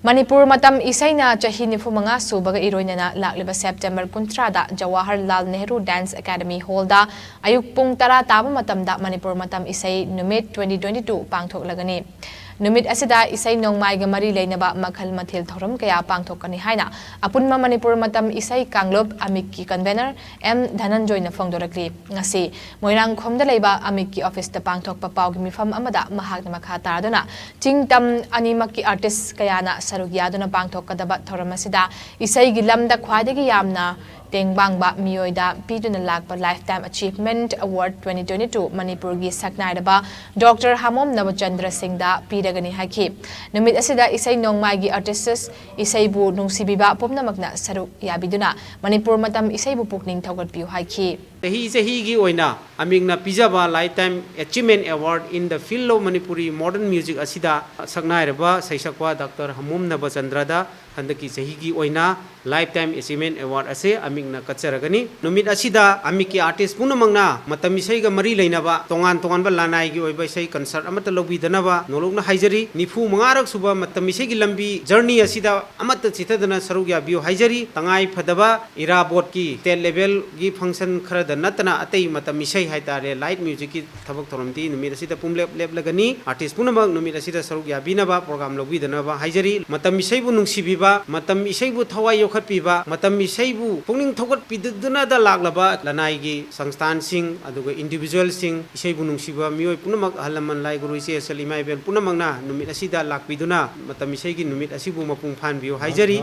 Manipur Matam Isaina Chahi Nifumanga Subagi Iroinana Lakliba September Kuntrada Jawaharlal Nehru Dance Academy Holda Ayuk Pung Tara Taba Matamda Manipur Matam Isai Numit 2022 Pangthoklagani Numit asida isai nongmai ga mari leinaba makhal mathil thoram kaya pangthokani haina apunma Manipur Matam isai Kanglop Ammik ki convener M Dhananjoy na phongdorakli ngasi Moirang khomda leiba Ammik ki office ta pangthok pa pau gi mifam amada mahak na makha taraduna chingtam animak ki artist kaya na sarug yaduna pangthok kadaba thoram asida isai gi lamda khwadagi yamna Tengbangba Mioida Piduna Lakpa Lifetime Achievement Award 2022 Manipur gi saknaidaba Dr. Hamom Navachandra Singda Pidagani haki Numit asida isai nongmai gi artists isai bu nungsibiba pomnamakna saruk yabiduna Manipur Matam isai bu pukning thawgatpiu haki Chahi gi oina Ammikna pijaba Lifetime Achievement Award in the field of Manipuri modern music asida saknairaba saisakwa Dr. Hamom Navachandra da handaki Chahi gi oina Lifetime Achievement Award ase Ammikna kacharagani numit asida Ammik artist punamangna matam isai ga mari leinaba tongan ba lanai gi oiba isai concert amata lobidanaba nologna haijari nifu mangarak suba matam isai gi lambi journey asida amata chitadana sarugya bio haijari tangai phadaba irabot ki state level gi function khara natana atei matam isai haitare light music ki thabak thoramti numit asida pumlep lagani artist punamang numit asida sarugya binaba program lobidanaba haijari matam isai bu nungsibiba matam isai bu thawai yokhatpiba matam isai bu pungning thogat piduduna da laglaba lanai gi sangstan sing aduga individual sing isai bu nungsiba mioi punamak halaman lai guru ise salimai bel punamangna numit asida lakpiduna matam isai gi numit asibu mapung phan bio haijari